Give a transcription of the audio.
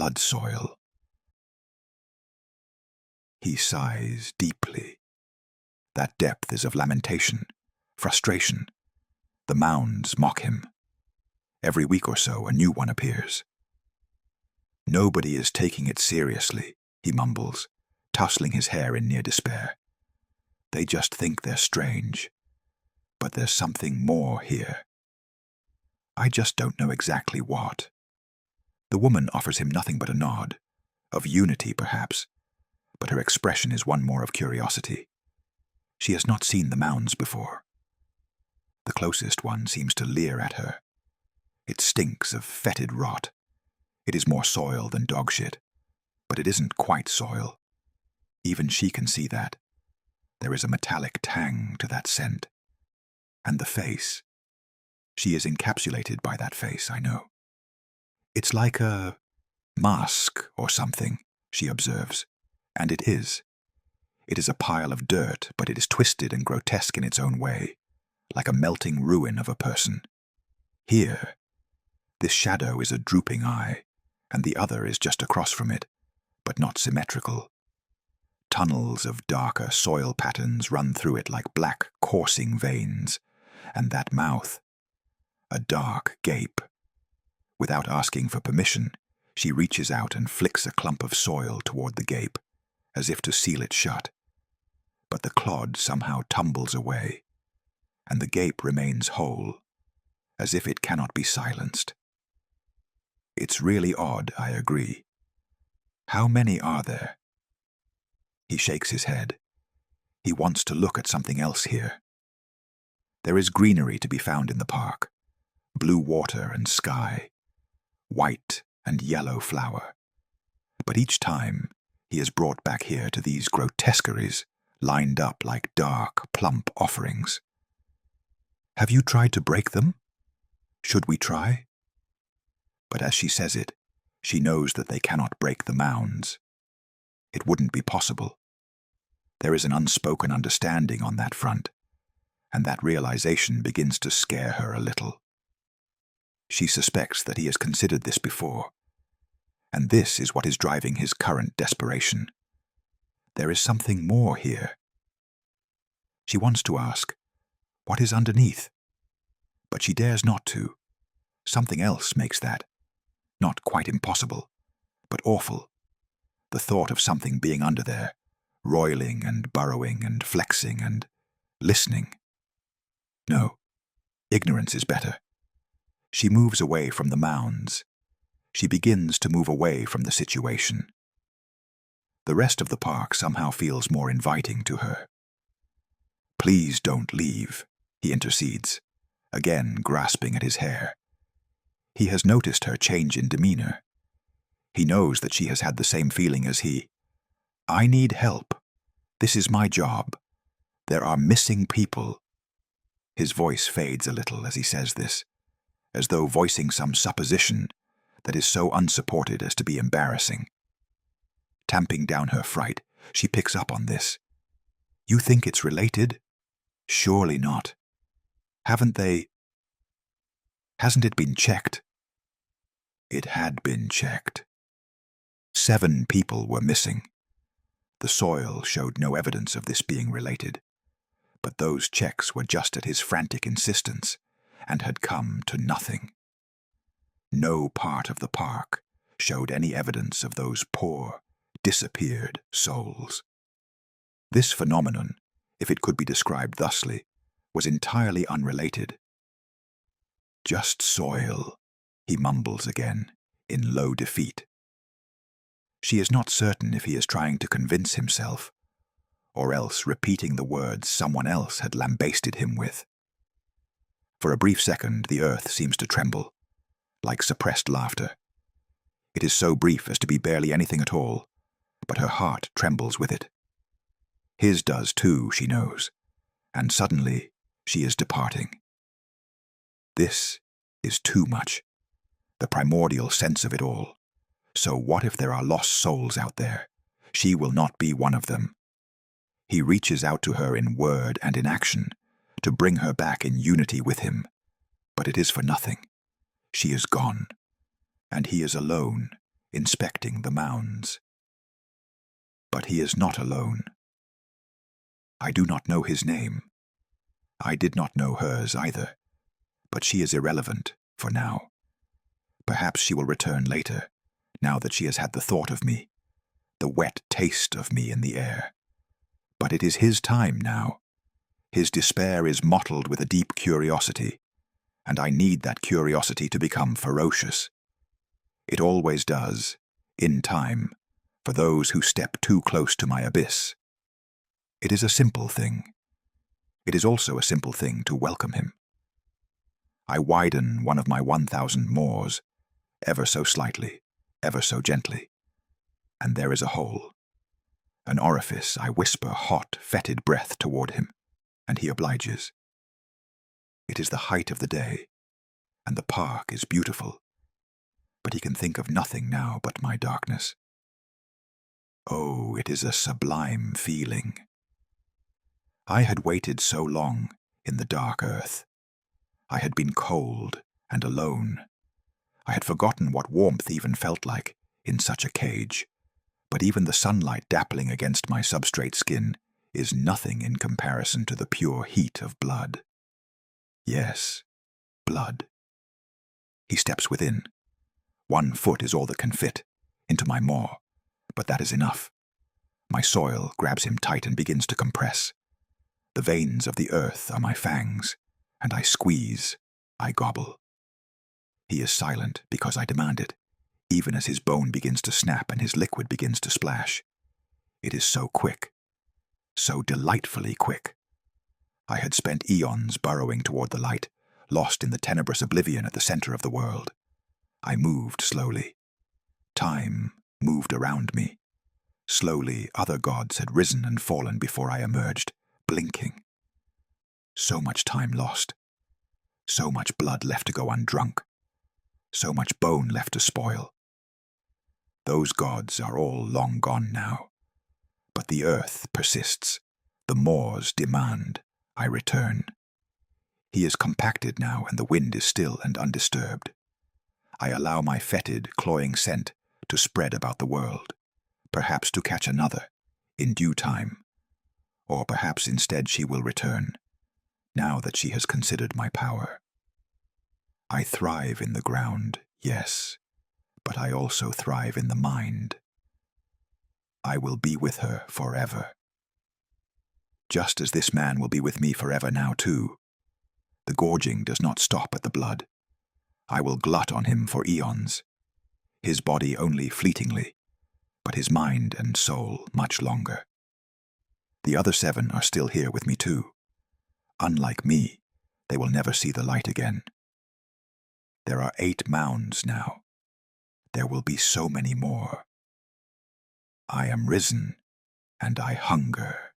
Bloodsoil. He sighs deeply. That depth is of lamentation, frustration. The mounds mock him. Every week or so, a new one appears. Nobody is taking it seriously, he mumbles, tousling his hair in near despair. They just think they're strange. But there's something more here. I just don't know exactly what. The woman offers him nothing but a nod, of unity perhaps, but her expression is one more of curiosity. She has not seen the mounds before. The closest one seems to leer at her. It stinks of fetid rot. It is more soil than dog shit, but it isn't quite soil. Even she can see that. There is a metallic tang to that scent. And the face. She is encapsulated by that face, I know. It's like a mask or something, she observes, and it is. It is a pile of dirt, but it is twisted and grotesque in its own way, like a melting ruin of a person. Here, this shadow is a drooping eye, and the other is just across from it, but not symmetrical. Tunnels of darker soil patterns run through it like black, coursing veins, and that mouth, a dark gape. Without asking for permission, she reaches out and flicks a clump of soil toward the gape, as if to seal it shut. But the clod somehow tumbles away, and the gape remains whole, as if it cannot be silenced. It's really odd, I agree. How many are there? He shakes his head. He wants to look at something else here. There is greenery to be found in the park, blue water and sky, white and yellow flower. But each time he is brought back here to these grotesqueries, lined up like dark, plump offerings. Have you tried to break them? Should we try? But as she says it, she knows that they cannot break the mounds. It wouldn't be possible. There is an unspoken understanding on that front, and that realization begins to scare her a little. She suspects that he has considered this before, and this is what is driving his current desperation. There is something more here. She wants to ask, what is underneath? But she dares not to. Something else makes that, not quite impossible, but awful. The thought of something being under there, roiling and burrowing and flexing and listening. No, ignorance is better. She moves away from the mounds. She begins to move away from the situation. The rest of the park somehow feels more inviting to her. Please don't leave, he intercedes, again grasping at his hair. He has noticed her change in demeanor. He knows that she has had the same feeling as he. I need help. This is my job. There are missing people. His voice fades a little as he says this, as though voicing some supposition that is so unsupported as to be embarrassing. Tamping down her fright, she picks up on this. You think it's related? Surely not. Hasn't it been checked? It had been checked. 7 people were missing. The soil showed no evidence of this being related, but those checks were just at his frantic insistence and had come to nothing. No part of the park showed any evidence of those poor, disappeared souls. This phenomenon, if it could be described thusly, was entirely unrelated. Just soil, he mumbles again, in low defeat. She is not certain if he is trying to convince himself, or else repeating the words someone else had lambasted him with. For a brief second, the earth seems to tremble, like suppressed laughter. It is so brief as to be barely anything at all, but her heart trembles with it. His does too, she knows, and suddenly she is departing. This is too much, the primordial sense of it all. So what if there are lost souls out there? She will not be one of them. He reaches out to her in word and in action, to bring her back in unity with him. But it is for nothing. She is gone, and he is alone inspecting the mounds. But he is not alone. I do not know his name. I did not know hers either, but she is irrelevant for now. Perhaps she will return later, now that she has had the thought of me, the wet taste of me in the air. But it is his time now. His despair is mottled with a deep curiosity, and I need that curiosity to become ferocious. It always does, in time, for those who step too close to my abyss. It is a simple thing. It is also a simple thing to welcome him. I widen one of my 1,000-maws, ever so slightly, ever so gently, and there is a hole. An orifice. I whisper hot, fetid breath toward him, and he obliges. It is the height of the day, and the park is beautiful, but he can think of nothing now but my darkness. Oh, it is a sublime feeling. I had waited so long in the dark earth. I had been cold and alone. I had forgotten what warmth even felt like in such a cage, but even the sunlight dappling against my substrate skin is nothing in comparison to the pure heat of blood. Yes, blood. He steps within. 1 foot is all that can fit, into my maw, but that is enough. My soil grabs him tight and begins to compress. The veins of the earth are my fangs, and I squeeze, I gobble. He is silent because I demand it, even as his bone begins to snap and his liquid begins to splash. It is so quick, so delightfully quick. I had spent eons burrowing toward the light, lost in the tenebrous oblivion at the center of the world. I moved slowly. Time moved around me. Slowly, other gods had risen and fallen before I emerged, blinking. So much time lost. So much blood left to go undrunk. So much bone left to spoil. Those gods are all long gone now. But the earth persists. The maws demand I return. He is compacted now, and the wind is still and undisturbed. I allow my fetid, cloying scent to spread about the world, perhaps to catch another, in due time. Or perhaps instead she will return, now that she has considered my power. I thrive in the ground, yes, but I also thrive in the mind. I will be with her forever. Just as this man will be with me forever now too. The gorging does not stop at the blood. I will glut on him for eons. His body only fleetingly, but his mind and soul much longer. The other 7 are still here with me too. Unlike me, they will never see the light again. There are 8 mounds now. There will be so many more. I am risen, and I hunger.